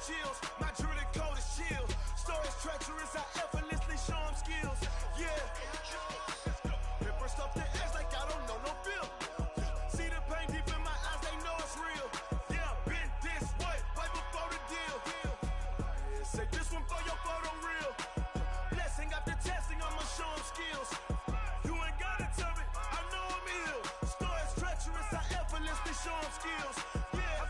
chills. My jewelry code is chill. Stories treacherous, I effortlessly show them skills. Yeah. Paper stuff the edge like I don't know no feel. See the pain deep in my eyes, they know it's real. Yeah, been this way, right before the deal. Say this one for your photo real. Blessing after testing, I'ma show them skills. You ain't gotta tell me, I know I'm ill. Stories treacherous, I effortlessly show them skills. Yeah,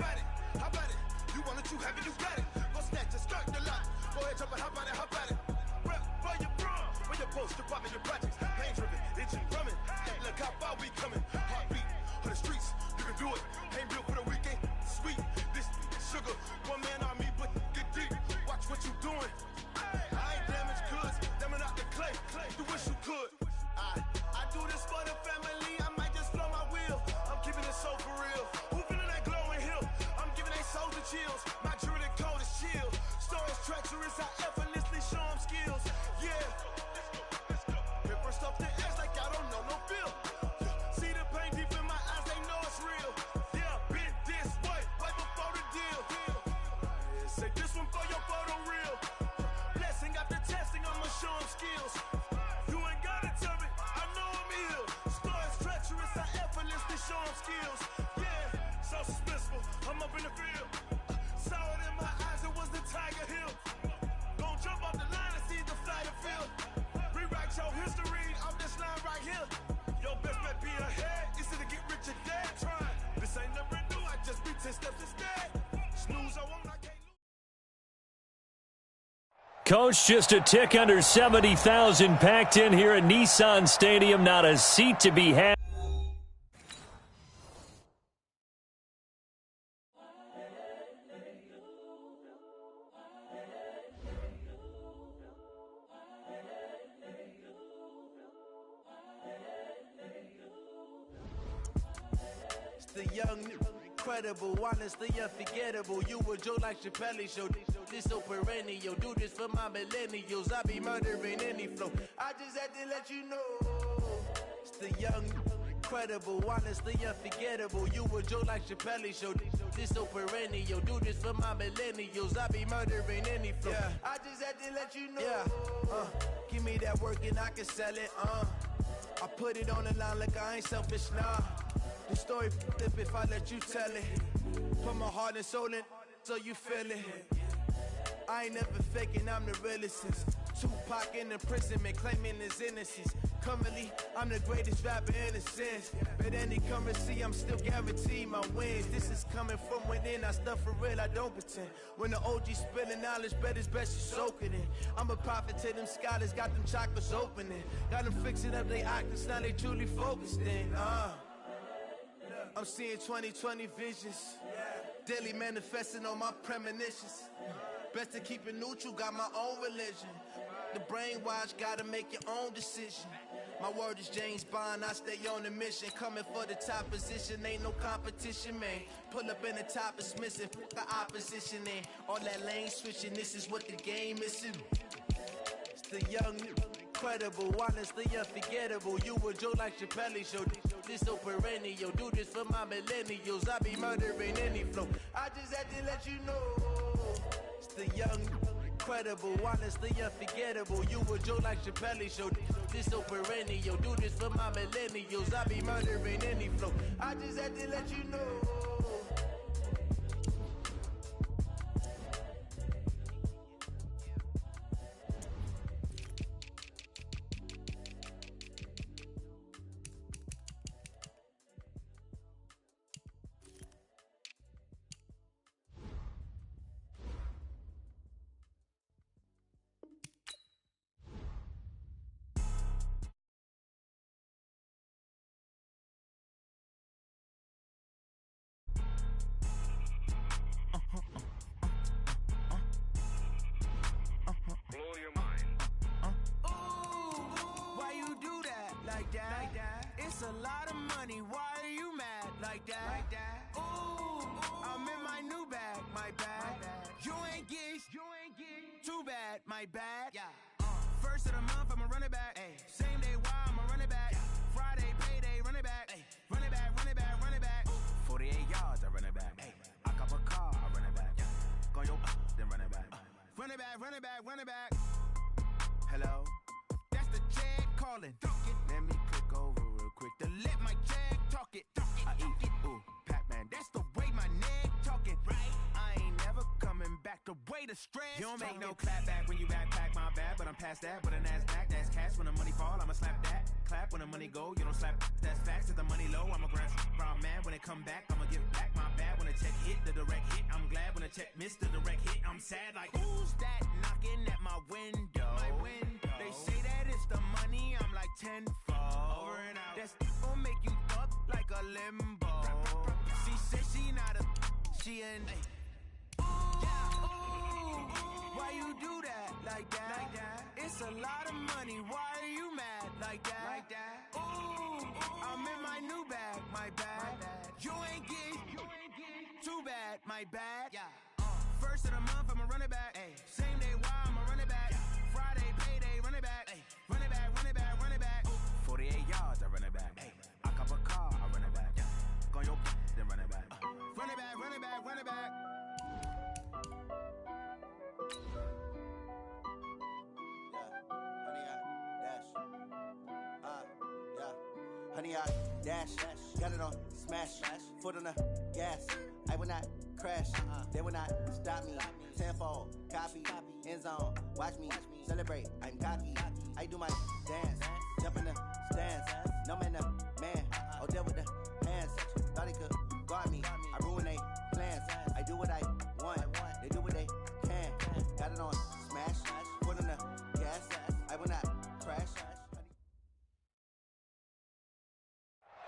how about it? You want it, you have it, you got it. Go snatch it, skirt the lot. Go ahead, jump it, how about it? Rep for your bro, for your post, your poppin' your projects. Pain driven, itching, drumming. Look how far we coming. Heartbeat for the streets, you can do it. Ain't built for the weekend, sweet. This sugar, one man army, but get deep. Watch what you doing. I ain't damaged goods, them are not the clay. You wish you could. I do this for the family, I might just blow my wheel. I'm keeping it so for real. Who feeling that glowing hill? I'm giving they souls the chills. My jewelry code is chill. Stories treacherous, I effortlessly show them skills. Yeah. Paper stuff the edge like I don't know no feel. See the pain deep in my eyes, they know it's real. Yeah, been this way, right before the deal. Say this one for your photo real. Blessing after testing, I'ma show them skills. You ain't gotta tell me, I know I'm ill. Stories treacherous, I effortlessly show them skills. Yeah, so suspenseful, I'm up in the field. Saw it in my eyes, it was the Tiger Hill. Gon' jump off the line and see the flight of field. Rewrite your history off this line right here. Your best bet be ahead, it's to get rich or dead trying. This ain't never new, I just be 10 steps instead. Snooze, I won't, I can't lose. Coach, just a tick under 70,000 packed in here at Nissan Stadium. Not a seat to be had. The young, incredible, honestly unforgettable. You a Joe like Chappelle show. This so perennial. Do this for my millennials. I be murdering any flow. I just had to let you know. It's the young, incredible, honestly unforgettable. You a Joe like Chappelle show. This so perennial. Do this for my millennials. I be murdering any flow. Yeah. I just had to let you know. Yeah. Give me that work and I can sell it. I put it on the line like I ain't selfish, nah. The story flip if I let you tell it. Put my heart and soul in so you feel it. I ain't never faking, I'm the realest since Tupac in imprisonment, claiming his innocence. Currently, I'm the greatest rapper in a sense. But any currency, I'm still guaranteed my wins. This is coming from within, I stuff for real, I don't pretend. When the OG spilling knowledge, bet it's best you soak it in. I'm a prophet to them scholars, got them chakras opening. Got them fixing up they octaves, now they truly focused in. I'm seeing 2020 visions. Daily manifesting on my premonitions. Best to keep it neutral, got my own religion. The brainwash, gotta make your own decision. My word is James Bond, I stay on a mission. Coming for the top position, ain't no competition, man. Pull up in the top, it's missing, the opposition in. All that lane switching, this is what the game is. It's the young, incredible, honestly unforgettable. You a Joe like Chappelle show. This so perennial. Do this for my millennials. I be murdering any flow. I just had to let you know. It's the young, incredible, honestly unforgettable. You a Joe like Chappelle show. This so perennial. Do this for my millennials. I be murdering any flow. I just had to let you know. A lot of money, why are you mad like that? Ooh, I'm in my new bag, my bad. You ain't geeks, too bad, my bad. First of the month, I'ma run it back. Same day, why I'ma run it back. Friday, payday, run it back. Run it back, run it back, run it back. 48 yards, I run it back. I cop a car, I run it back. Go yo, then run Run it back. Hello? That's the Jag calling. Let me click over real quick to let my Jag talk it. I eat, ooh, Pac-Man. That's the way my neck talking. Right? I ain't never coming back the way the stress. You don't make no clap back when you backpack, my bad. But I'm past that with a NASDAQ. That's cash when the money fall. I'ma slap that. Clap when the money go. You don't slap. That's facts. If the money low, I'ma grab brown man. When it come back, I'ma give back my bad. When the check hit, the direct hit. I'm glad when the check missed the direct hit. I'm sad like, who's that knocking at my window? They say that it's the money. I'm like tenfold. Over and out. That's gon' make you fuck like a limbo. She said she not a. She an. Why you do that like that? It's a lot of money. Why are you mad like that? Ooh, I'm in my new bag, my bad. You ain't get too bad, my bad. First of the month, I'ma run it back. Same day, why I'ma run it back. Friday, payday, run it back. Run it back. 48 yards, I run it back. I cop a car, I run it back. Go your then run it back. Run it back. Honey, I dash, got it on smash, foot on the gas. I will not crash, they will not stop me. Tenfold, copy, end zone, watch me celebrate. I'm cocky, I do my dance, jump in the stands. No man, oh there with the hands. Thought he could guard me, I ruin they plans. I do what I want, they do what they can. Got it on smash, foot on the gas. I will not crash.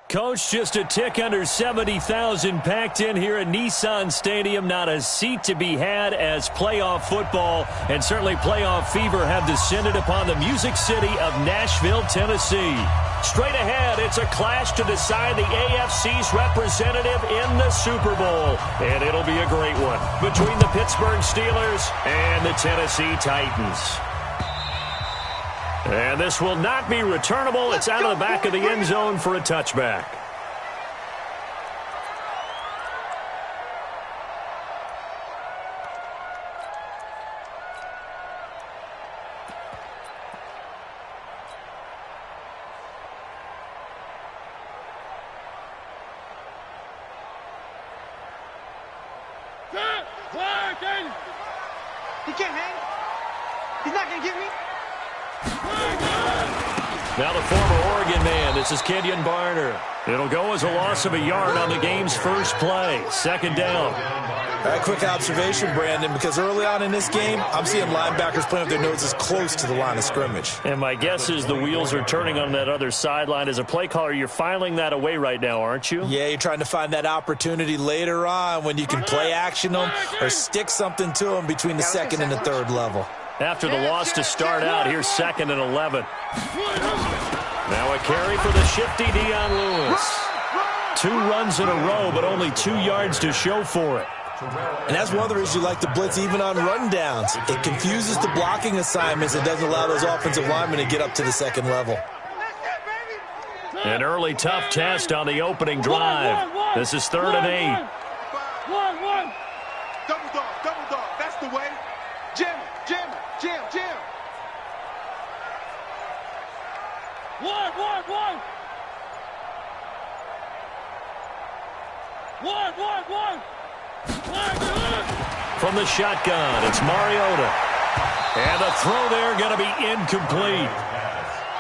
Coach, just a tick under 70,000 packed in here at Nissan Stadium. Not a seat to be had as playoff football and certainly playoff fever have descended upon the Music City of Nashville, Tennessee. Straight ahead, it's a clash to decide the AFC's representative in the Super Bowl. And it'll be a great one between the Pittsburgh Steelers and the Tennessee Titans. And this will not be returnable. It's out of the back of the end zone for a touchback. He can't hang. He's not going to give me. Now the former Oregon man, this is Kenyon Barner. It'll go as a loss of a yard on the game's first play. Second down. A quick observation, Brandon, because early on in this game, I'm seeing linebackers playing with their noses close to the line of scrimmage. And my guess is the wheels are turning on that other sideline. As a play caller, you're filing that away right now, aren't you? Yeah, you're trying to find that opportunity later on when you can play action them or stick something to them between the second and the third level. After the loss to start out, here's 2nd and 11. Now a carry for the shifty Dion Lewis. 2 runs in a row, but only 2 yards to show for it. And that's one of the reasons you like to blitz even on rundowns. It confuses the blocking assignments. It doesn't allow those offensive linemen to get up to the second level. An early tough test on the opening drive. This is 3rd and 8. Double dog. That's the way. Jim. One. From the shotgun, it's Mariota. And the throw there going to be incomplete.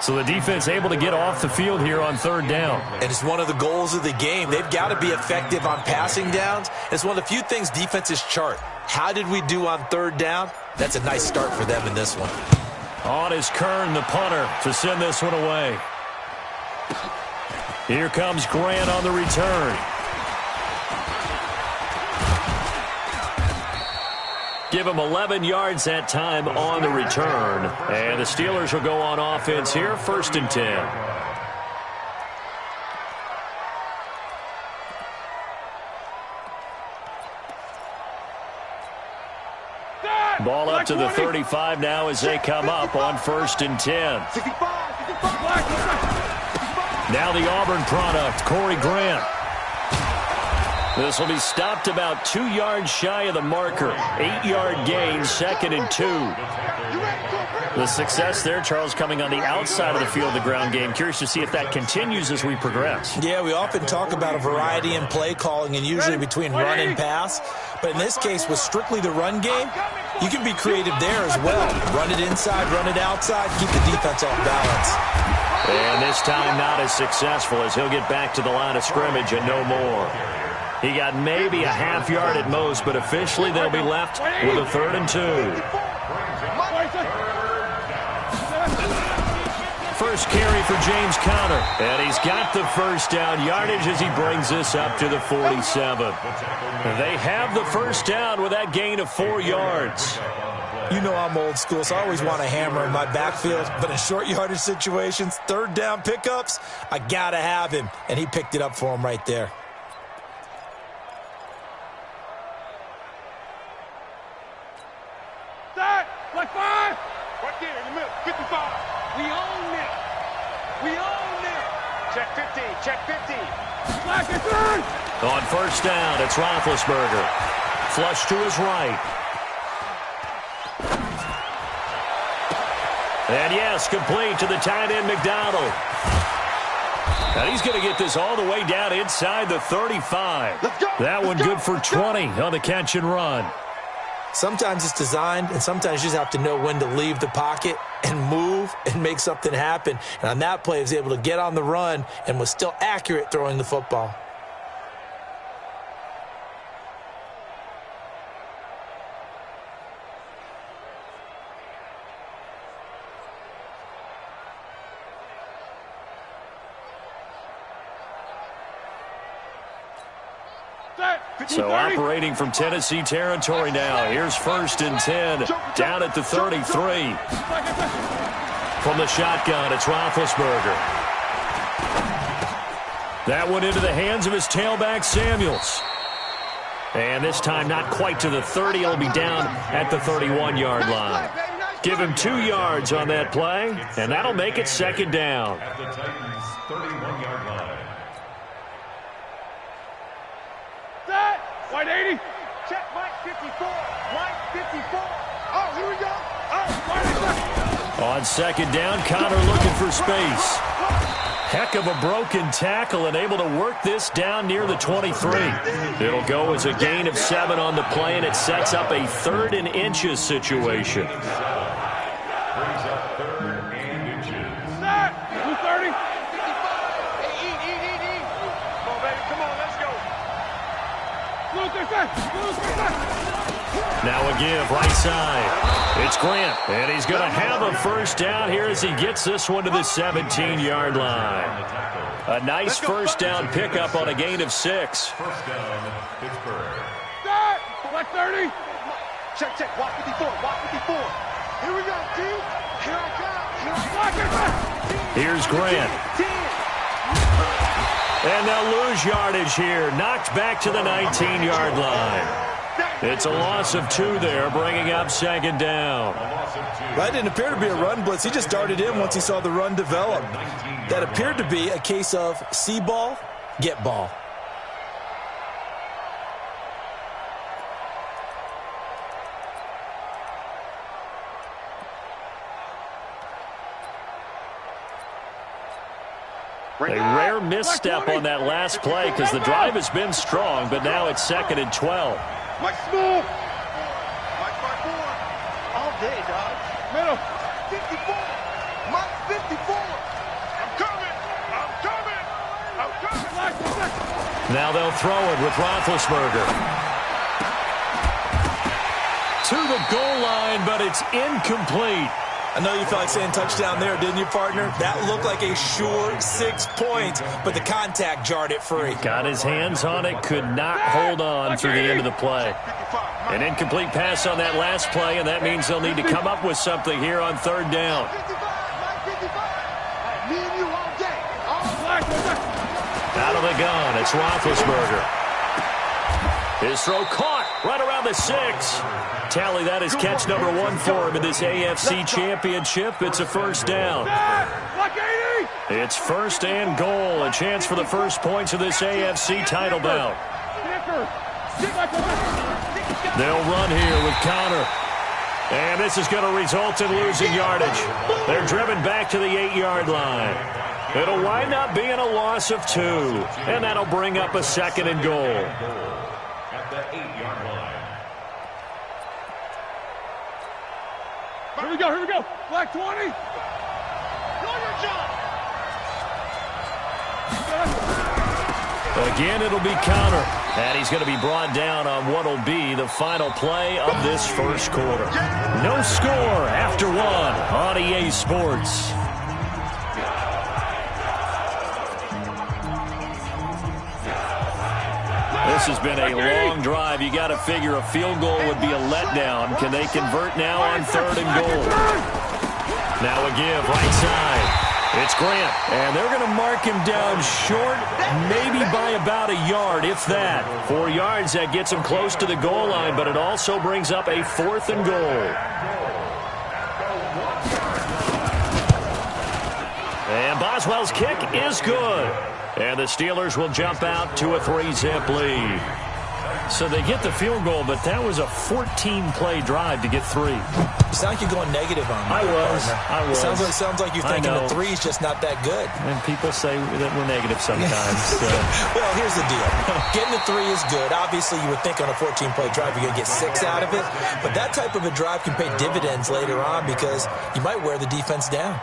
So the defense able to get off the field here on 3rd down. And it's one of the goals of the game. They've got to be effective on passing downs. It's one of the few things defenses chart. How did we do on 3rd down? That's a nice start for them in this one. On is Kern, the punter, to send this one away. Here comes Grant on the return. Give him 11 yards that time on the return. And the Steelers will go on offense here, 1st and 10. Ball up to the 35 now as they come up on 1st and 10. Now the Auburn product, Corey Grant. This will be stopped about 2 yards shy of the marker. 8-yard gain, 2nd and 2. The success there, Charles, coming on the outside of the field of the ground game. Curious to see if that continues as we progress. Yeah, we often talk about a variety in play calling and usually between run and pass. But in this case, with strictly the run game, you can be creative there as well. Run it inside, run it outside, keep the defense off balance. And this time not as successful as he'll get back to the line of scrimmage and no more. He got maybe a half yard at most, but officially they'll be left with a 3rd and 2. First carry for James Conner, and he's got the first down yardage as he brings this up to the 47. They have the first down with that gain of 4 yards. You know I'm old school, so I always want to hammer in my backfield, but in short yardage situations, 3rd down pickups, I got to have him, and he picked it up for him right there. Like 5. Right there in the middle. 55. We own it. We own it. Check 50. Check 50. Black and 3. On first down, it's Roethlisberger. Flush to his right. And yes, complete to the tight end, McDonald. And he's going to get this all the way down inside the 35. That one good for 20 on the catch and run. Sometimes it's designed, and sometimes you just have to know when to leave the pocket and move and make something happen. And on that play, he was able to get on the run and was still accurate throwing the football. So operating from Tennessee territory now. Here's 1st and 10 down at the 33. From the shotgun, it's Roethlisberger. That one into the hands of his tailback, Samuels. And this time not quite to the 30. It'll be down at the 31-yard line. Give him 2 yards on that play, and that'll make it 2nd down. At the Titans' 31-yard line. White 80. Check Mike 54. Mike 54. Oh, here we go. Oh, on 2nd down, Conner looking for space. Heck of a broken tackle and able to work this down near the 23. It'll go as a gain of 7 on the play, and it sets up a 3rd and inches situation. Brings up 3rd and inches. Set. 230. 55. Hey, eat. Come on, baby. Come on, let's go. Now a give, right side. It's Grant, and he's going to have a first down here as he gets this one to the 17-yard line. A nice first down pickup on a gain of 6. First down, Pittsburgh. Start! Black 30. Check. Walk 54. Walk 54. Here we go, team. Here I come. Here's Grant. And they'll lose yardage here. Knocked back to the 19-yard line. It's a loss of 2 there, bringing up 2nd down. That didn't appear to be a run blitz. He just darted in once he saw the run develop. That appeared to be a case of see ball, get ball. A rare misstep on that last play because the drive has been strong, but now it's 2nd and 12. Mike Smooth. Mike 54. All day, dog. Middle. 54. Mike 54. I'm coming. Now they'll throw it with Roethlisberger. To the goal line, but it's incomplete. I know you felt like saying touchdown there, didn't you, partner? That looked like a sure 6 points, but the contact jarred it free. Got his hands on it, could not hold on through the end of the play. An incomplete pass on that last play, and that means they'll need to come up with something here on 3rd down. Out of the gun, it's Roethlisberger. His throw caught right around the 6. Tally, that is catch number 1 for him in this AFC Championship. It's a first down. It's 1st and goal. A chance for the first points of this AFC title bout. They'll run here with Connor. And this is going to result in losing yardage. They're driven back to the 8-yard line. It'll wind up being a loss of 2. And that'll bring up a 2nd and goal. At the 8-yard line. Here we go. Black 20. Again, it'll be Connor. And he's going to be brought down on what will be the final play of this first quarter. No score after 1 on EA Sports. This has been a long drive. You got to figure a field goal would be a letdown. Can they convert now on 3rd and goal? Now a give, right side. It's Grant, and they're going to mark him down short, maybe by about a yard, if that. 4 yards, that gets him close to the goal line, but it also brings up a 4th and goal. And Boswell's kick is good. And the Steelers will jump out to a 3-zip lead. So they get the field goal, but that was a 14-play drive to get 3. You sound like you're going negative on me. I was. Sounds like you're thinking the 3 is just not that good. And people say that we're negative sometimes. Well, here's the deal. Getting the 3 is good. Obviously, you would think on a 14-play drive you're going to get 6 out of it. But that type of a drive can pay dividends later on because you might wear the defense down.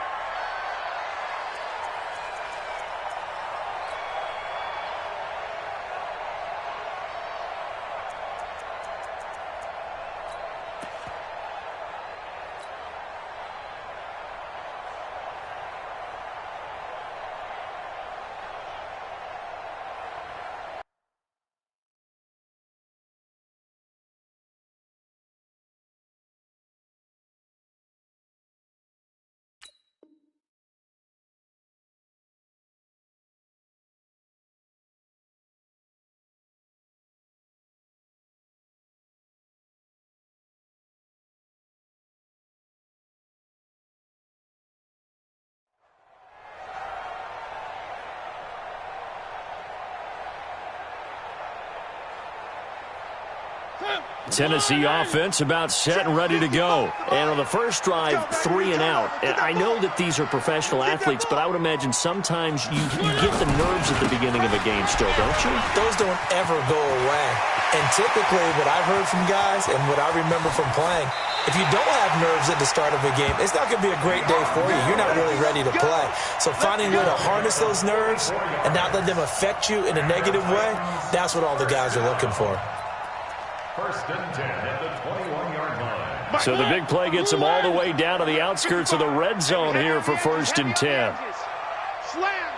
Tennessee offense about set and ready to go. And on the first drive, 3 and out. And I know that these are professional athletes, but I would imagine sometimes you get the nerves at the beginning of a game still, don't you? Those don't ever go away. And typically what I've heard from guys and what I remember from playing, if you don't have nerves at the start of a game, it's not going to be a great day for you. You're not really ready to play. So finding a way to harness those nerves and not let them affect you in a negative way, that's what all the guys are looking for. 1st and 10 at the 21-yard line. So the big play gets them all the way down to the outskirts of the red zone here for 1st and 10. Slam.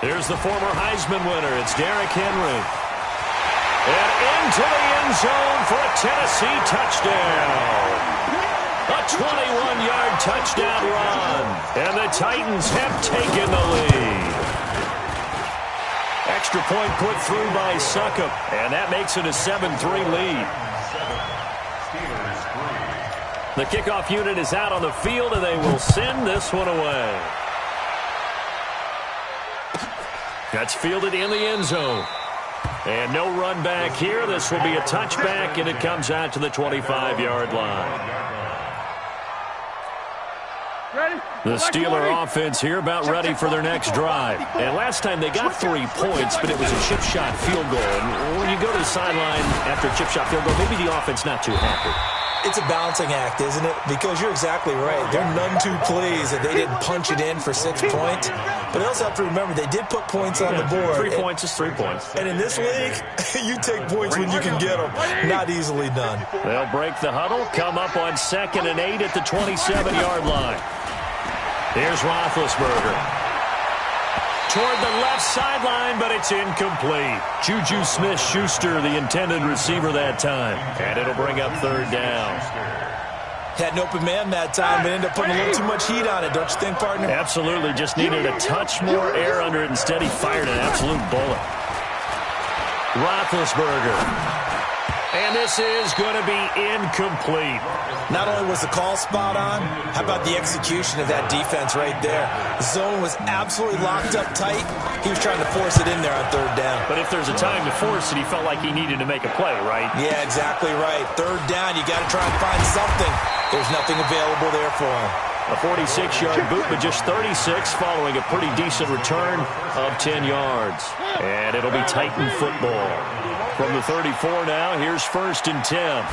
Here's the former Heisman winner. It's Derrick Henry. And into the end zone for a Tennessee touchdown. A 21-yard touchdown run. And the Titans have taken the lead. Extra point put through by Succop. And that makes it a 7-3 lead. The kickoff unit is out on the field, and they will send this one away. That's fielded in the end zone. And no run back here. This will be a touchback, and it comes out to the 25-yard line. The Steeler offense here about ready for their next drive. And last time they got 3 points, but it was a chip shot field goal. And when you go to the sideline after a chip shot field goal, maybe the offense not too happy. It's a balancing act, isn't it? Because you're exactly right. They're none too pleased that they didn't punch it in for 6 points. But they also have to remember they did put points on the board. 3 points is 3 points. And in this league, you take points when you can get them. Not easily done. They'll break the huddle, come up on 2nd and 8 at the 27-yard line. Here's Roethlisberger. Toward the left sideline, but it's incomplete. Juju Smith-Schuster, the intended receiver that time. And it'll bring up 3rd down. Had an open man that time, but ended up putting a little too much heat on it, don't you think, partner? Absolutely. Just needed a touch more air under it. Instead, he fired an absolute bullet. Roethlisberger. And this is going to be incomplete. Not only was the call spot on, how about the execution of that defense right there? The zone was absolutely locked up tight. He was trying to force it in there on third down. But if there's a time to force it, he felt like he needed to make a play, right? Yeah, exactly right. Third down, you got to try and find something. There's nothing available there for him. A 46-yard boot, but just 36 following a pretty decent return of 10 yards. And it'll be Titan football. From the 34 now, here's 1st and 10.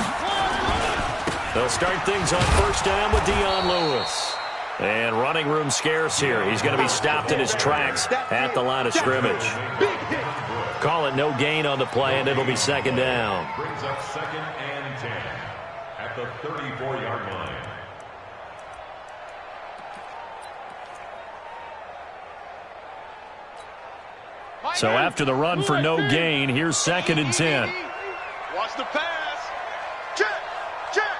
They'll start things on 1st down with Dion Lewis. And running room scarce here. He's going to be stopped in his tracks at the line of scrimmage. Call it no gain on the play, and it'll be 2nd down. Brings up 2nd and 10 at the 34-yard line. So after the run for no gain, here's 2nd and 10. Watch the pass. Check, check,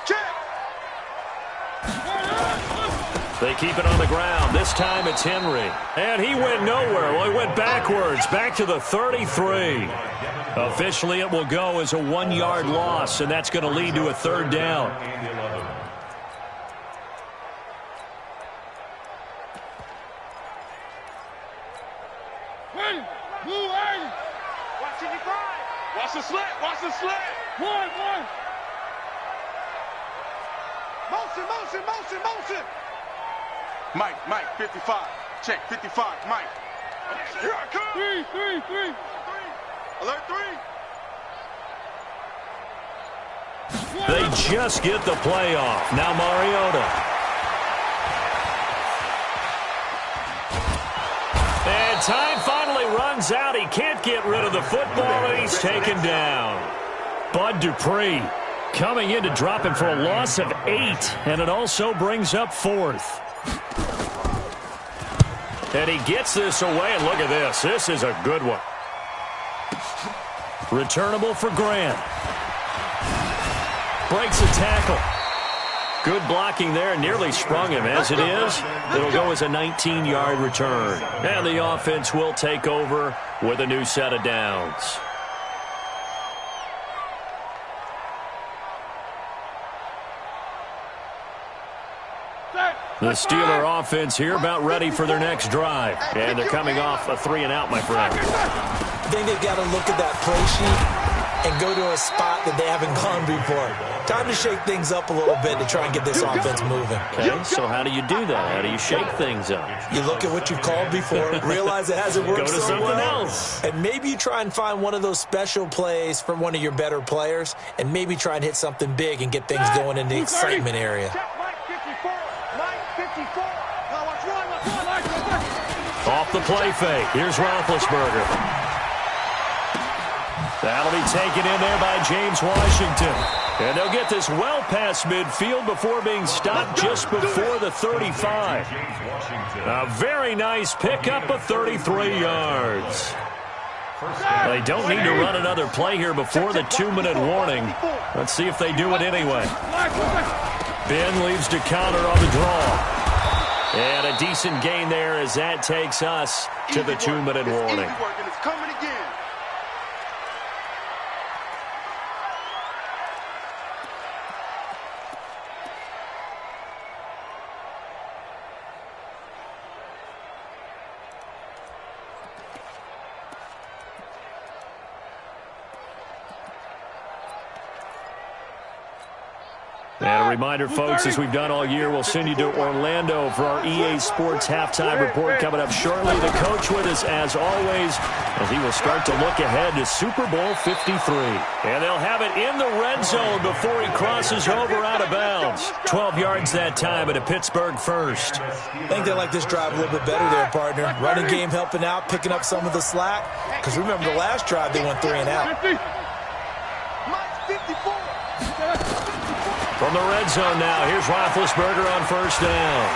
check. They keep it on the ground. This time it's Henry. And he went nowhere. Well, he went backwards, back to the 33. Officially, it will go as a 1-yard loss, and that's going to lead to a 3rd down. Watch the slant. Watch the slant. One. Motion. Mike, 55. Check, 55. Mike. Here I come. Three. Alert 3. They just get the play off. Now Mariota. And time finally runs out. He can't get rid of the football, and he's taken down. Bud Dupree coming in to drop him for a loss of 8, and it also brings up 4th. And he gets this away, and look at this. This is a good one. Returnable for Grant. Breaks a tackle. Good blocking there, nearly sprung him. As it is, it'll go as a 19-yard return. And the offense will take over with a new set of downs. The Steeler offense here about ready for their next drive. And they're coming off a 3-and-out, my friend. I think they've got to look at that play sheet and go to a spot that they haven't gone before. Time to shake things up a little bit to try and get this offense moving. Okay, so how do you do that? How do you shake things up? You look at what you've called before, realize it hasn't worked Go to so something well, else. and maybe you try and find one of those special plays from one of your better players, and maybe try and hit something big and get things going in the excitement area. Off the play fake. Here's Roethlisberger. That'll be taken in there by James Washington. And they'll get this well past midfield before being stopped just before the 35. A very nice pickup of 33 yards. They don't need to run another play here before the 2-minute warning. Let's see if they do it anyway. Ben leaves to counter on the draw. And a decent gain there as that takes us to the 2-minute warning. And a reminder, folks, as we've done all year, we'll send you to Orlando for our EA Sports halftime report coming up shortly. The coach with us, as always, as he will start to look ahead to Super Bowl 53. And they'll have it in the red zone before he crosses over out of bounds. 12 yards that time at a Pittsburgh first. I think they like this drive a little bit better there, partner. Running game helping out, picking up some of the slack. Because remember the last drive, they went 3-and-out. From the red zone now, here's Roethlisberger on 1st down.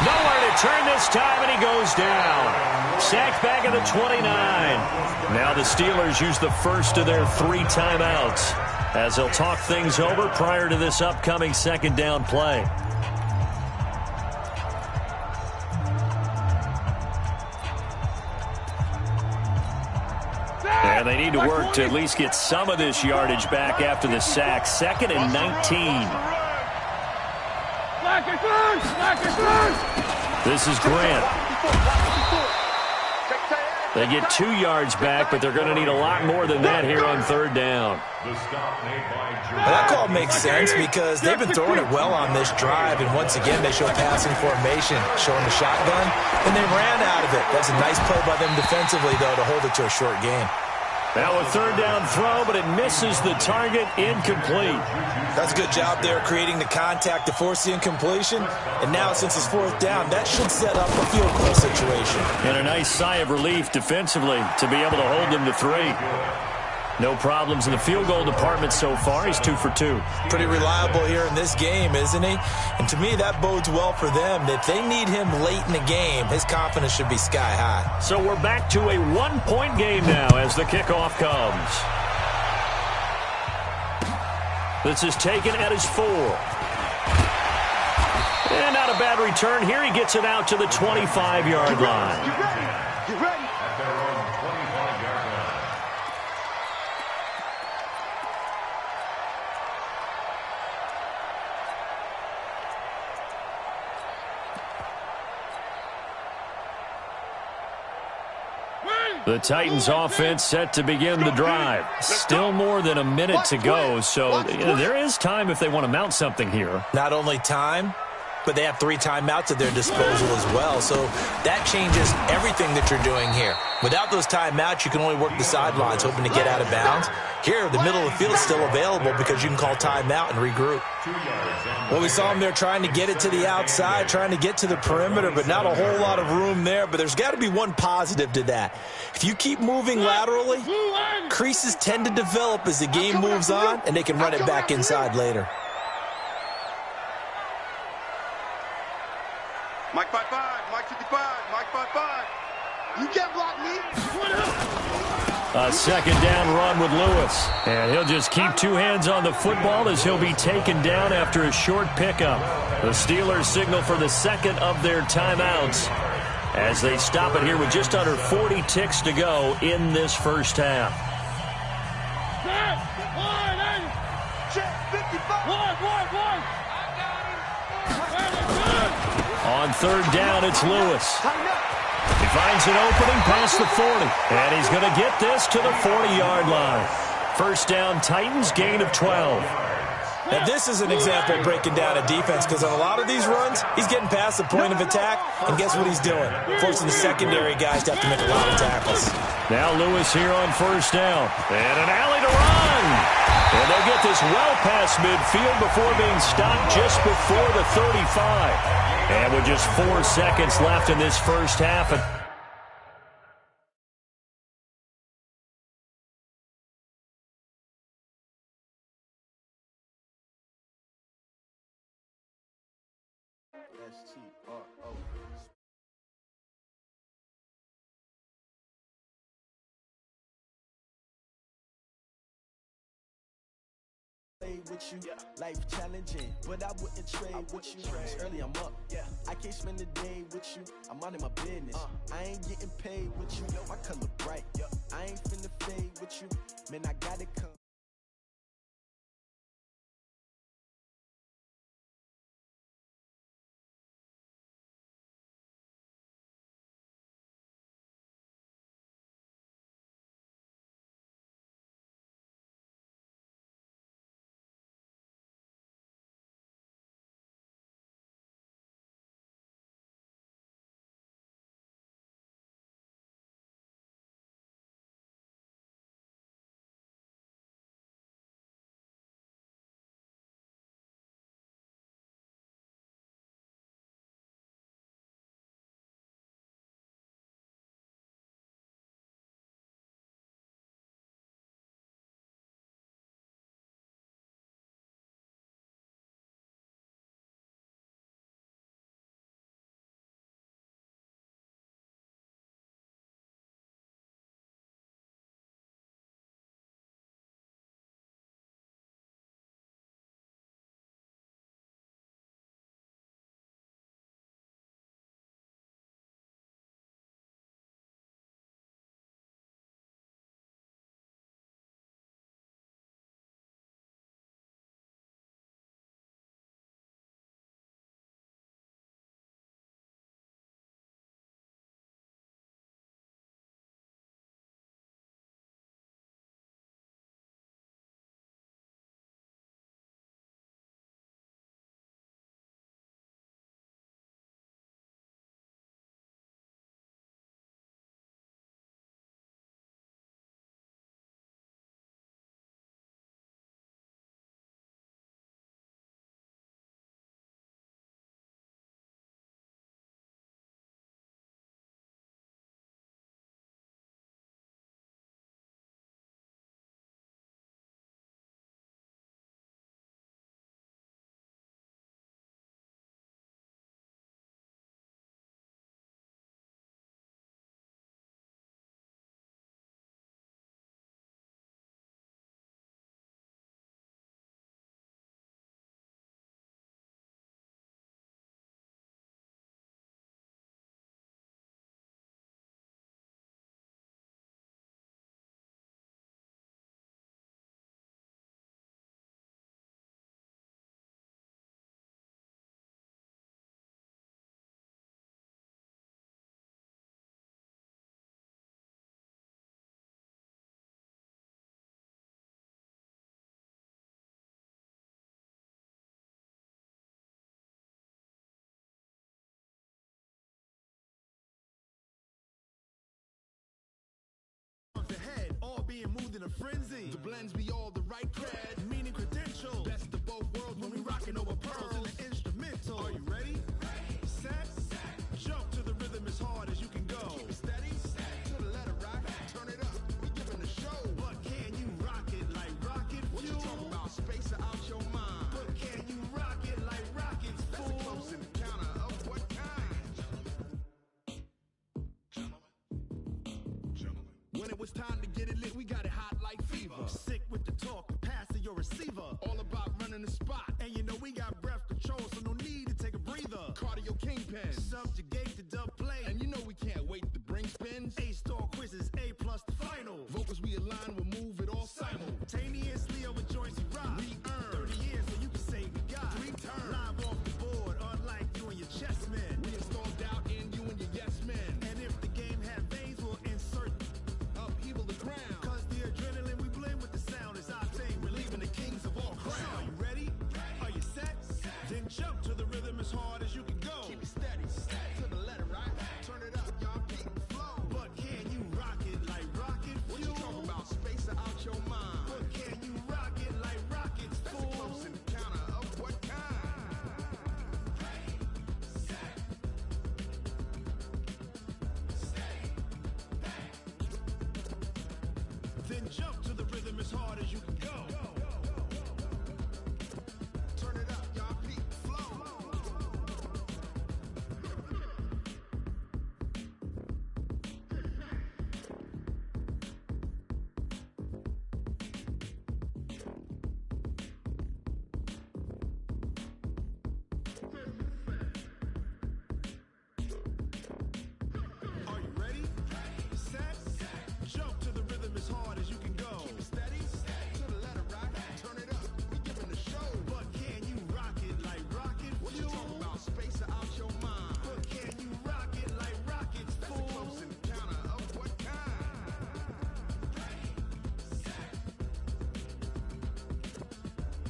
Nowhere to turn this time, and he goes down. Sacked back at the 29. Now the Steelers use the first of their 3 timeouts as they'll talk things over prior to this upcoming 2nd down play. And they need to work to at least get some of this yardage back after the sack. 2nd and 19. This is Grant. They get 2 yards back, but they're going to need a lot more than that here on 3rd down. Well, that call makes sense because they've been throwing it well on this drive, and once again they show passing formation, showing the shotgun, and they ran out of it. That's a nice play by them defensively, though, to hold it to a short gain. Now a 3rd down throw, but it misses the target, incomplete. That's a good job there creating the contact to force the incompletion. And now since it's 4th down, that should set up a field goal situation. And a nice sigh of relief defensively to be able to hold them to 3. No problems in the field goal department so far. He's 2 for 2. Pretty reliable here in this game, isn't he? And to me, that bodes well for them. If they need him late in the game, his confidence should be sky high. So we're back to a 1-point game now as the kickoff comes. This is taken at his 4. And not a bad return here. He gets it out to the 25-yard line. Get ready. Get ready. The Titans offense set to begin the drive. Still more than a minute to go, so there is time if they want to mount something here. Not only time, but they have 3 timeouts at their disposal as well, so that changes everything that you're doing here. Without those timeouts, you can only work the sidelines, hoping to get out of bounds. Here, the middle of the field is still available because you can call timeout and regroup. Well, we saw them there trying to get it to the outside, trying to get to the perimeter, but not a whole lot of room there. But there's got to be one positive to that. If you keep moving laterally, creases tend to develop as the game moves on, and they can run it back inside later. Mike 5-5, Mike 55, Mike 5-5. You can't block me. A 2nd down run with Lewis. And he'll just keep 2 hands on the football as he'll be taken down after a short pickup. The Steelers signal for the 2nd of their timeouts as they stop it here with just under 40 ticks to go in this first half. On 3rd down, it's Lewis. He finds an opening past the 40, and he's going to get this to the 40-yard line. 1st down, Titans, gain of 12. Now, this is an example of breaking down a defense because on a lot of these runs, he's getting past the point of attack, and guess what he's doing? Forcing the secondary guys to have to make a lot of tackles. Now Lewis here on 1st down, and an alley to run. And they'll get this well past midfield before being stopped just before the 35. And with just 4 seconds left in this first half, with you, life challenging, but I wouldn't trade with you. It's early, I'm up. I can't spend the day with you. I'm minding my business. I ain't getting paid with you. My color bright. I ain't finna fade with you. Man, I gotta come. being moved in a frenzy. The blends be all the right cred, meaning credentials. Best of both worlds when we rockin' over pearls in the instrumental. Are you ready? Ready. Set. Jump to the rhythm as hard as you can go. Keep it steady. To the letter, right? Turn it up. We giving the show. But can you rock it like rocket fuel? What you talking about? Space or out your mind? But can you rock it like rockets, fool? That's a close encounter of what kind? Gentlemen. When it was time to get it lit, we got it hot like fever. Sick with the talk, pass to your receiver. All about running the spot. And you know we got breath control, so no need to take a breather. Cardio kingpin, subjugate the dub play. And you know we can't wait to bring spins. A-star quizzes, A+ the final. Vocals we align, we'll move it all simultaneously over joints we rock. We earn 30 years, so you can say we got 3 turns. Live off the board, unlike you and your chess men. We installed doubt in you and your yes men. And if the game had veins, we'll insert upheaval the ground. Cause the adrenaline we blend with the sound is our thing, relieving the kings of all crowns. Are you ready? Are you set? Then jump to the rhythm as hard as you can go. Keep it steady, to the letter, right? Turn it up, y'all, keep it flow. But can you rock it like rocket fuel? What you talking about? Space or out your mind? But can you rock it like rockets, fool? That's a close encounter of what kind? Ready, set, stay, back. Then jump to the rhythm as hard as you can go. Turn it up, y'all, peak flow. Are you ready? Set. Jump to the rhythm as hard as you can go. Keep it steady. To the letter, right? Turn it up. We giving the show. But can you rock it like rocket fuel? What you talking about? Space or out your mind? But can you rock it like rockets, fool? That's a close encounter of what kind? Ready, set,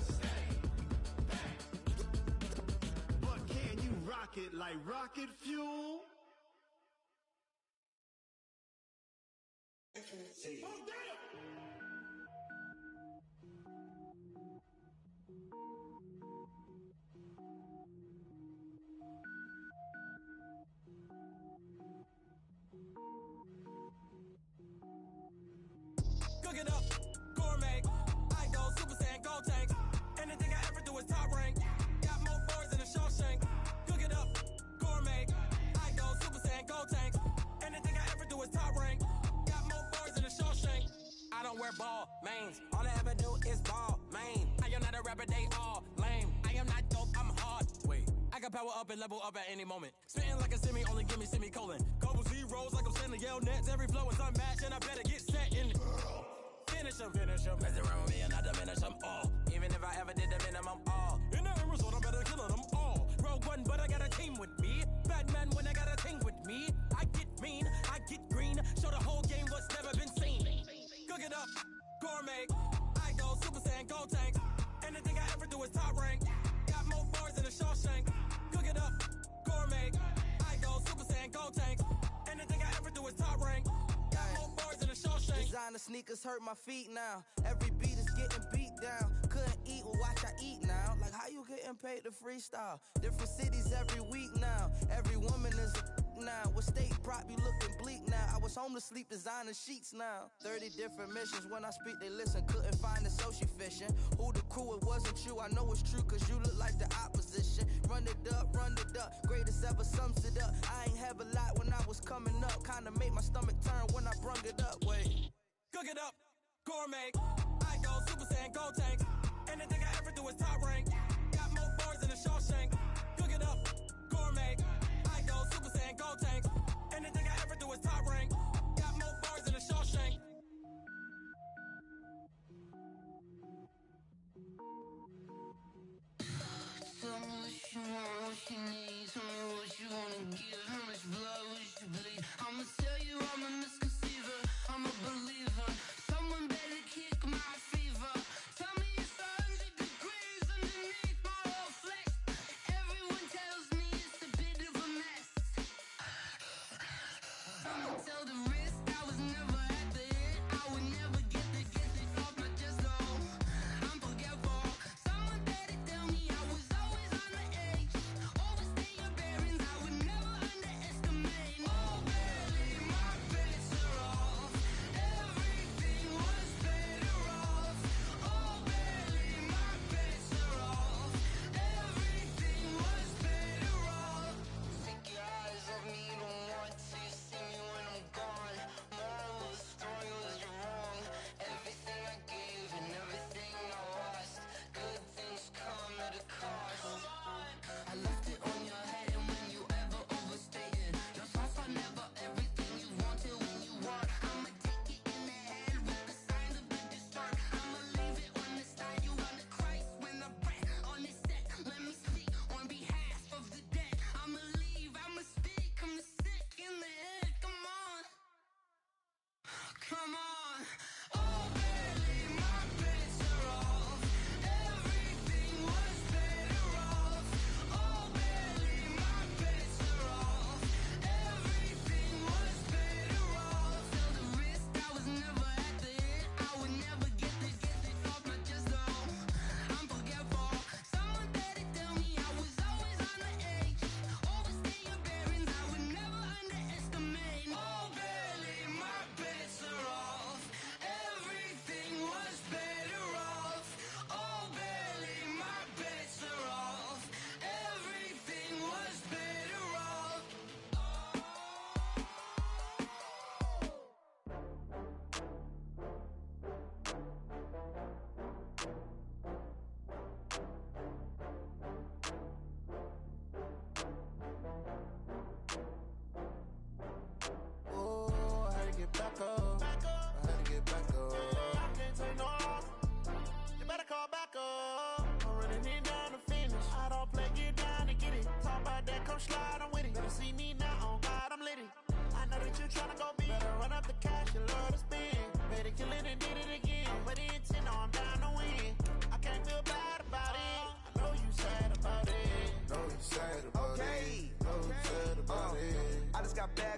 stay, back. But can you rock it like rocket fuel? Cook it up, gourmet. I go Super Saiyan, go tank. Anything I ever do is top rank. Got more boards than a Shawshank. Cook it up, gourmet. I go Super Saiyan, go tank. Anything I ever do is top rank. Got more boards than a Shawshank. I don't wear ball mains. All I ever do is ball main. I am not a rapper, they all lame. I am not dope, I'm hard. Wait, I can power up and level up at any moment. Spitting like a semi, only give me semicolon. Couple zeros like I'm sending yell nets. Every flow is unmatched and I better get set in. Finish them. Mess around with me and I diminish them all. Even if I ever did the minimum all. In the result, I'm better killing them all. Rogue One, but I got a team with me. Batman when I got a team with me. I get mean, I get green. Show the whole game what's never been seen. Cook it up, gourmet. I go Super Saiyan, go tank. Anything I ever do is top rank. Got more boards than a Shawshank. Cook it up, gourmet. I go Super Saiyan, go tank. Anything I ever do is top rank. Got more boards than a Shawshank. Designer sneakers hurt my feet now. Every beat is getting beat down. Couldn't eat, well watch I eat now. Like how you getting paid to freestyle? Different cities every week now. Every woman is a now. What state prop you looking bleak now? I was home to sleep designer sheets now. 30 different missions. When I speak they listen. Couldn't find it so she fishing. Who the crew? It wasn't you. I know it's true cause you look like the opposition. Run it up, greatest ever sums it up. I ain't have a lot when I was coming up. Kinda made my stomach turn when I brung it up. Wait. Cook it up, gourmet. I go Super Saiyan, go tank. Anything I ever do is top rank. Got more boards than a Shawshank. Cook it up, gourmet. I go Super Saiyan, go tank. Anything I ever do is top rank. Got more boards than a Shawshank. Tell me what you want, what you need. Tell me what you wanna give. How much blood would you bleed? I'ma tell you I'm a misconceiver. I'm a believer. Someone better kick my fever. Tell me it's 100 degrees underneath my whole flesh. Everyone tells me it's a bit of a mess. Someone tell the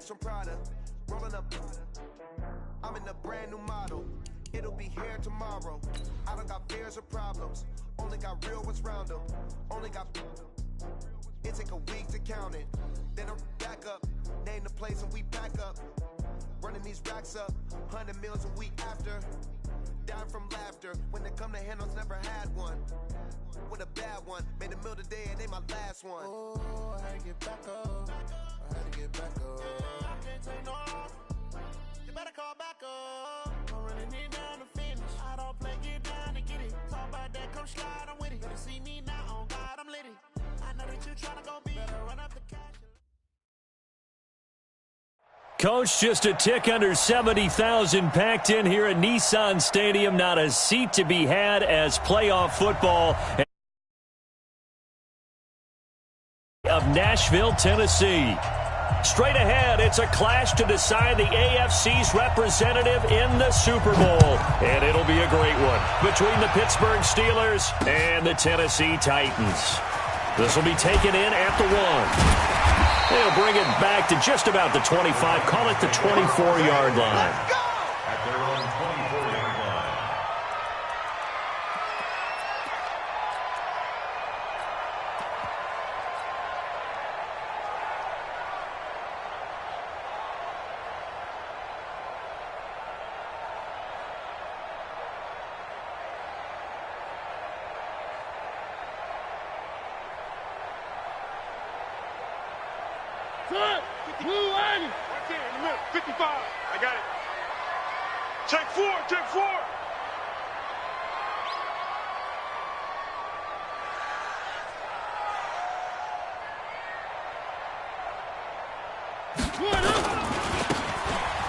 bags from Prada, rolling up. I'm in a brand new model. It'll be here tomorrow. I don't got fears or problems. Only got real ones round them. Only got. It take a week to count it. Then I'm back up. Name the place and we back up. Running these racks up. 100 meals a week after. Dying from laughter. When it come to handles, never had one. With a bad one. Made a meal today and they my last one. Oh, I had to get back up. I had to get back up. I can't take no off. You better call back up. I'm running it down to finish. I don't play, get down to get it. Talk about that, come slide, I'm with it. Better see me now, on God, I'm litty. I know that you tryna go big. Better run up the cash. Coach, just a tick under 70,000 packed in here at Nissan Stadium. Not a seat to be had as playoff football of Nashville, Tennessee. Straight ahead, it's a clash to decide the AFC's representative in the Super Bowl. And it'll be a great one between the Pittsburgh Steelers and the Tennessee Titans. This will be taken in at the 1. They'll bring it back to just about the 25. Call it the 24-yard line. At their own 24-yard line. Blue 80. Right there in the middle. 55. I got it. Check 4. Check 4.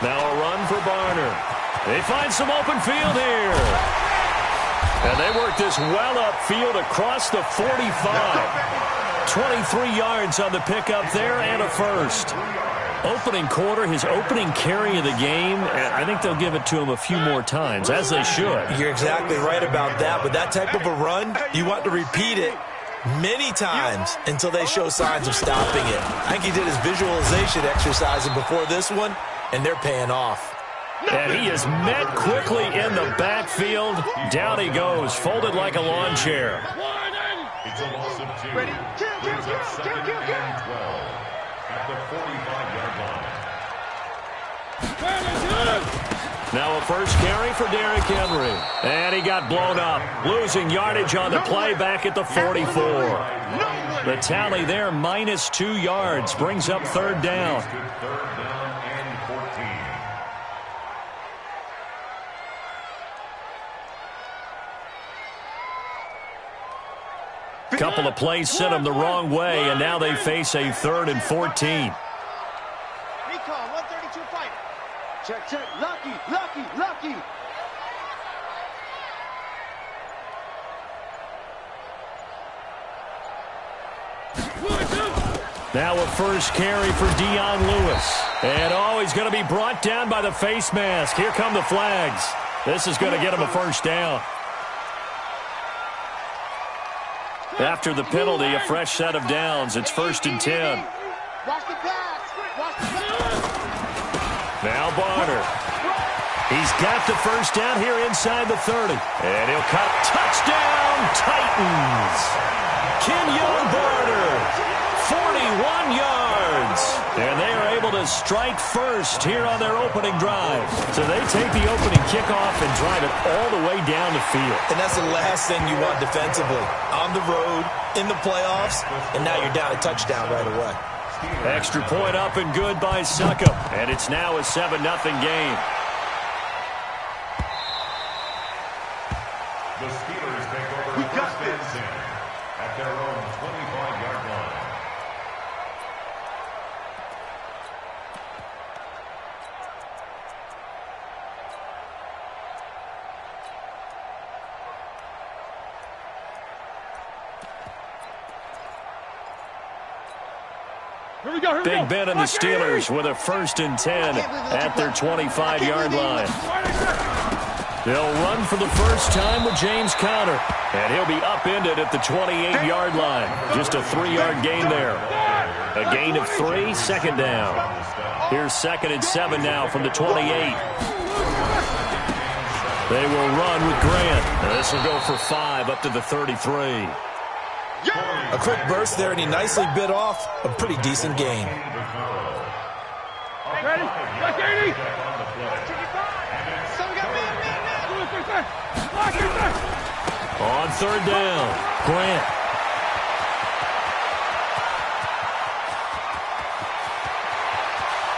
Now a run for Barner. They find some open field here. And they work this well upfield across the 45. 23 yards on the pickup there and a first. Opening quarter, his opening carry of the game, and I think they'll give it to him a few more times, as they should. You're exactly right about that. With that type of a run, you want to repeat it many times until they show signs of stopping it. I think he did his visualization exercising before this one, and they're paying off. And he is met quickly in the backfield. Down he goes, folded like a lawn chair. It's a loss of 2. Brings up 2nd and 12 at the 45-yard line. Now a first carry for Derrick Henry. And he got blown up, losing yardage on the play back at the 44. The tally there, minus 2 yards, brings up third down. Third down and 14. Couple of plays sent them the wrong way, and now they face a 3rd and 14. Recall, 132 fight. Check, check. Lucky. Now a first carry for Dion Lewis. And he's going to be brought down by the face mask. Here come the flags. This is going to get him a first down. After the penalty, a fresh set of downs. It's 1st and 10. Watch the pass. Now Barner. He's got the first down here inside the 30. And he'll cut. Touchdown, Titans. Kenyon Barner. 41 yards. And they are able to strike first here on their opening drive. So they take the opening kickoff and drive it all the way down the field. And that's the last thing you want defensively. On the road, in the playoffs, and now you're down a touchdown right away. Extra point up and good by Succop. And it's now a 7-0 game. The Steelers take over first and 10 at their own 25-yard line. Big Ben and the Steelers with a 1st and 10 at their 25-yard line. They'll run for the first time with James Conner. And he'll be upended at the 28-yard line. Just a 3-yard gain there. A gain of 3, second down. Here's 2nd and 7 now from the 28. They will run with Grant. This will go for 5 up to the 33. A quick burst there, and he nicely bit off a pretty decent gain. Ready? Watch 80. On 3rd down, Grant.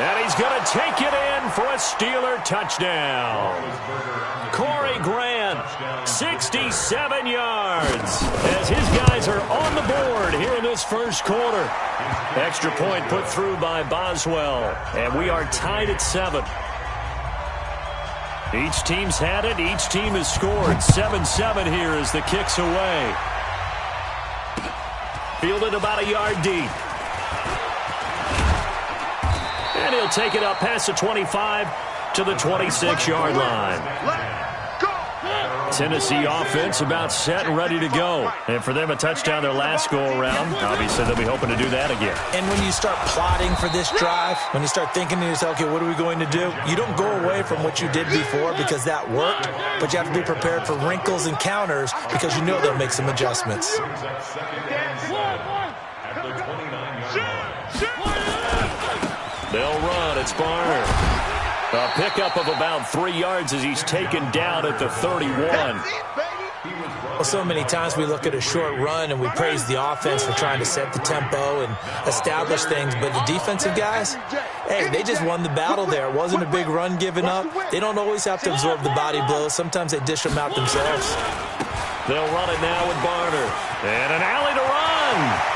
And he's going to take it in for a Steeler touchdown. Corey Grant, 67 yards, as his guys are on the board here in this first quarter. Extra point put through by Boswell, and we are tied at 7. Each team's had it. Each team has scored. 7-7 here as the kick's away. Fielded about a yard deep. And he'll take it up past the 25 to the 26-yard line. Tennessee offense about set and ready to go. And for them, a touchdown their last go-around. Obviously, they'll be hoping to do that again. And when you start plotting for this drive, when you start thinking to yourself, okay, what are we going to do? You don't go away from what you did before because that worked, but you have to be prepared for wrinkles and counters because you know they'll make some adjustments. They'll run. It's Barner. A pickup of about 3 yards as he's taken down at the 31. Well, so many times we look at a short run and we praise the offense for trying to set the tempo and establish things, but the defensive guys, hey, they just won the battle there. It wasn't a big run given up. They don't always have to absorb the body blows. Sometimes they dish them out themselves. They'll run it now with Barner. And an alley to run.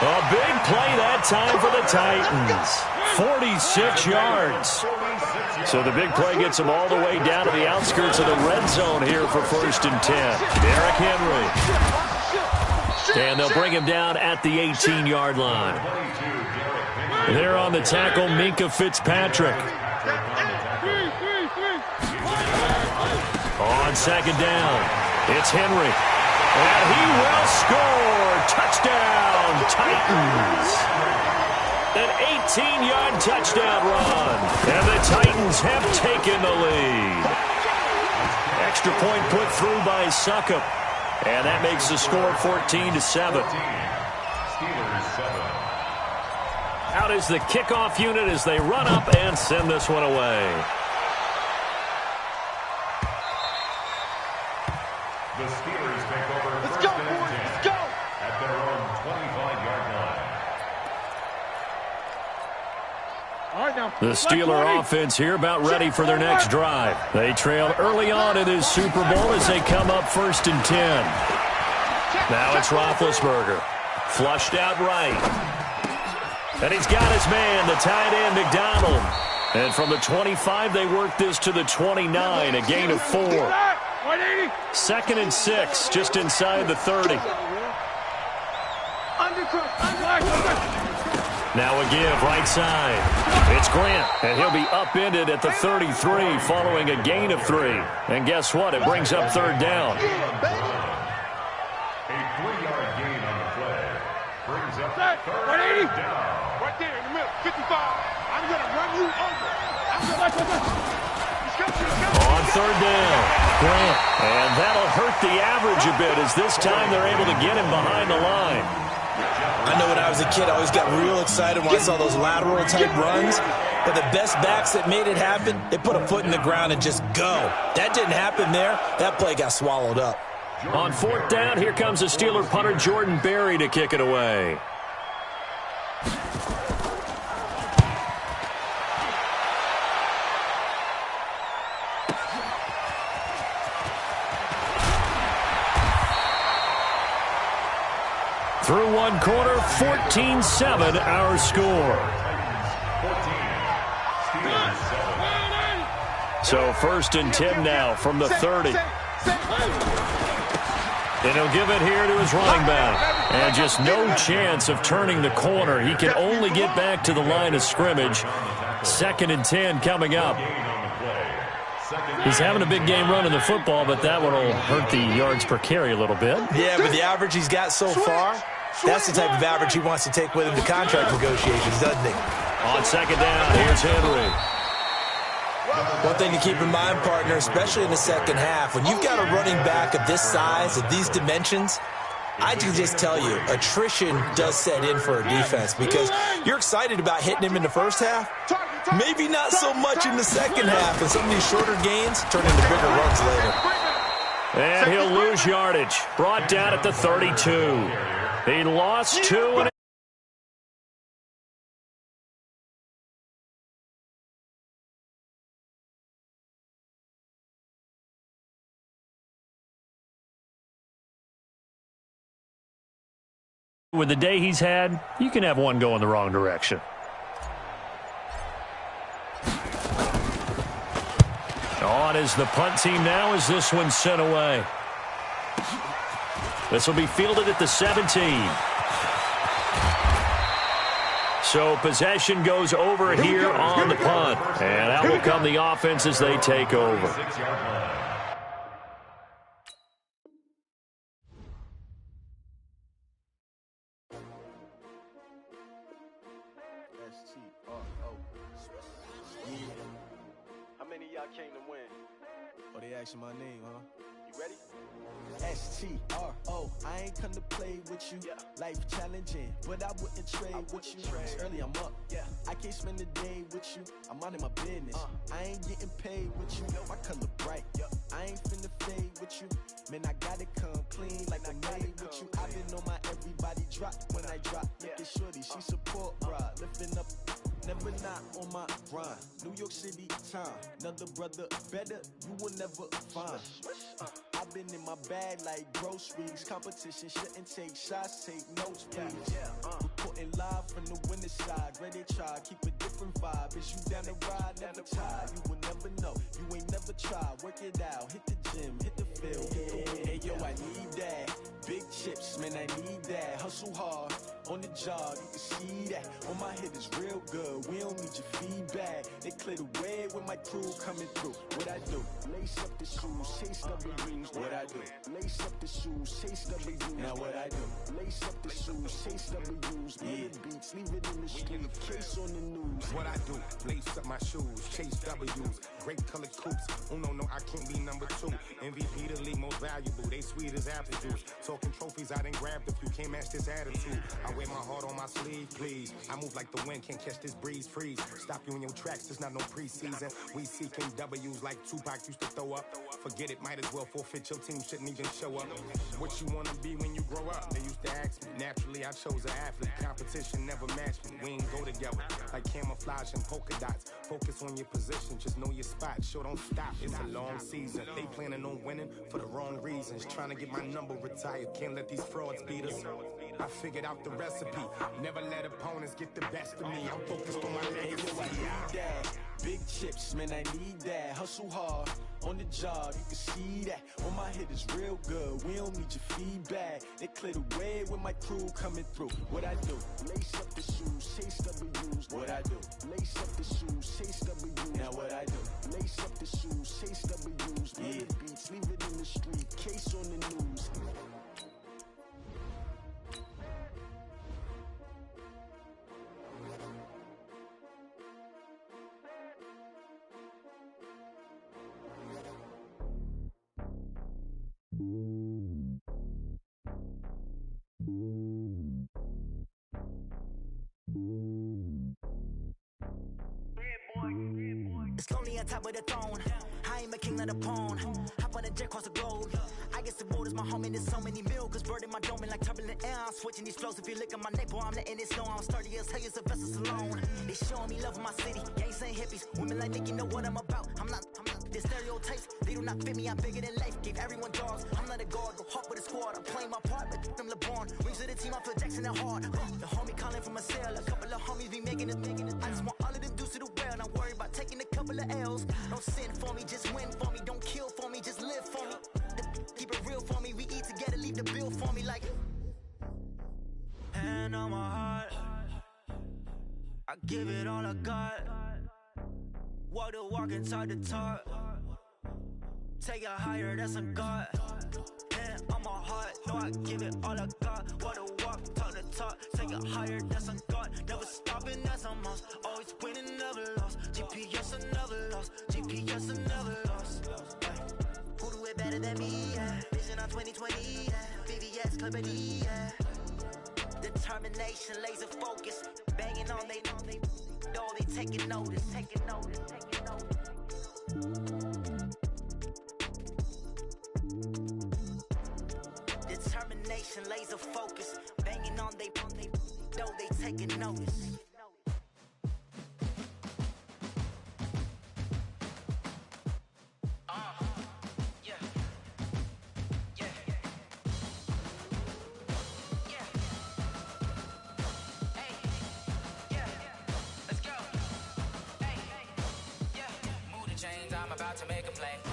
A big play that time for the Titans. 46 yards. So the big play gets them all the way down to the outskirts of the red zone here for 1st and 10. Derrick Henry. And they'll bring him down at the 18-yard line. There on the tackle, Minkah Fitzpatrick. On 2nd down, it's Henry. And he will score. Touchdown, Titans. An 18-yard touchdown run. And the Titans have taken the lead. Extra point put through by Succop. And that makes the score 14-7. Out is the kickoff unit as they run up and send this one away. The Steelers take over. Let's go, boys. Let's go. At their own 25-yard line. All right, now. The Steeler offense here about ready for their next drive. They trail early on in this Super Bowl as they come up 1st and 10. Now it's Roethlisberger. Flushed out right. And he's got his man, the tight end, McDonald. And from the 25, they work this to the 29, a gain of 4. 2nd and 6, just inside the 30. Now a give, right side. It's Grant, and he'll be upended at the 33 following a gain of 3. And guess what? It brings up 3rd down. A 3-yard gain on the play brings up 3rd down. Right there in the middle, 55. I'm going to run you over. On 3rd down, Grant. And that'll hurt the average a bit as this time they're able to get him behind the line. I know when I was a kid, I always got real excited when I saw those lateral-type runs. But the best backs that made it happen, they put a foot in the ground and just go. That didn't happen there. That play got swallowed up. On 4th down, here comes the Steeler punter Jordan Berry to kick it away. Through one quarter, 14-7 our score. So 1st and 10 now from the 30. And he'll give it here to his running back. And just no chance of turning the corner. He can only get back to the line of scrimmage. 2nd and 10 coming up. He's having a big game running the football, but that one will hurt the yards per carry a little bit. Yeah, but the average he's got so far, that's the type of average he wants to take with him to contract negotiations, doesn't he? On second down, here's Henry. One thing to keep in mind, partner, especially in the second half, when you've got a running back of this size, of these dimensions, I can just tell you, attrition does set in for a defense because you're excited about hitting him in the first half. Maybe not so much in the second half, and some of these shorter gains turn into bigger runs later. And he'll lose yardage. Brought down at the 32. He lost 2 and with the day he's had, you can have one go in the wrong direction. On is the punt team now as this one's sent away. This will be fielded at the 17. So possession goes over here on the punt. And out will come the offense as they take over. How many of y'all came to win? Oh, they asking my name, huh? You ready? S-T-R-O, I ain't come to play with you. Yeah. Life challenging, but I wouldn't trade with you. It's early, I'm up. Yeah. I can't spend the day with you. I'm minding my business. I ain't getting paid with you. My color bright. I ain't finna fade with you. Man, I gotta come clean like I made with you. I've been on my everybody drop when I drop. Look at shorty, she support, bruh. Lifting up. Never not on my grind. New York City time. Another brother better, you will never find. I've been in my bag like groceries. Competition shouldn't take shots, take notes, please. Reporting live from the winning side. Ready to try, keep a different vibe. Is you down the ride, never tired. You will never know, you ain't never tried. Work it out, hit the gym, hit the field. Hey yo, I need that. Big chips, man, I need that. Hustle hard, on the job, you can see that. On my head is real good, we don't need your feedback. They clear the way with my crew coming through. What I do? Lace up the shoes, chase W's. What I do? Lace up the shoes, chase W's. Now what I do? Lace up the shoes, chase W's. Yeah. Beats, leave it in the street, case on the news. What I do? Lace up my shoes, chase W's. Great colored coops. Oh no, I can't be number 2. MVP the league most valuable. They sweet as apple juice. Talking trophies, I done grabbed a few. Can't match this attitude. I wear my heart on my sleeve, please. I move like the wind, can't catch this breeze, freeze. Stop you in your tracks, there's not no preseason. We seeking W's like Tupac used to throw up. Forget it, might as well forfeit. Your team shouldn't even show up. What you wanna be when you grow up? They used to ask me. Naturally, I chose an athlete. Competition never matched me. We ain't go together like camouflage and polka dots. Focus on your position, just know your spot. Sure, don't stop. It's a long season. They planning on winning for the wrong reasons. Trying to get my number retired. Can't let these frauds beat us. I figured out the recipe. Never let opponents get the best of me. I'm focused on my legacy. I need that. Big chips, man, I need that. Hustle hard, on the job, you can see that. On my head is real good, we don't need your feedback. They clear the way with my crew coming through. What I do? Lace up the shoes, chase W's. What I do? Lace up the shoes, chase W's. Now what I do? Lace up the shoes, chase W's. Yeah. Beats, leave it in the street, case on the news. It's lonely on top of the throne. I ain't a king of the pawn. Hop on a jet across the globe. I guess the world is my home and there's so many milk. Cause bird in my dome and like turbulent air. I'm switching these flows. If you look at my neck, boy, I'm letting it snow. I'm sturdy as hell as a vessel alone. They showing me love in my city. Gangs ain't hippies. Women like Nick, you know what I'm about. I'm not. The stereotypes, they do not fit me. I'm bigger than life. Gave everyone dogs. I'm not a guard. Go hawk with a squad. I'm playing my part, but them LeBron. Rings of the team, I feel Jackson and hard. The homie calling from a cell. A couple of homies be making it. I just want all of them dudes to do well. Not worry about taking a couple of L's. Don't sin for me, just win for me. Don't kill for me, just live for me. Keep it real for me. We eat together, leave the bill for me like. Hand on my heart, I give it all I got. Walk the walk and talk the talk. Take it higher, that's a God. Hand on my heart, know I give it all I got. What a walk, talk the talk. Take it higher, that's a God. Never stopping, that's a must. Always winning, never lost. GPS, I never lost. GPS, I never lost. Who do it better than me? Yeah. Vision on 2020. Yeah. VVS, Clarity. Yeah. Determination, laser focus. Banging on they know they taking notice. Taking notice. Taking notice. Determination, laser focus, banging on they know they taking notice. Yeah. Yeah. Yeah. Hey. Yeah. Let's go. Hey. Yeah. Move the chains, I'm about to make a play.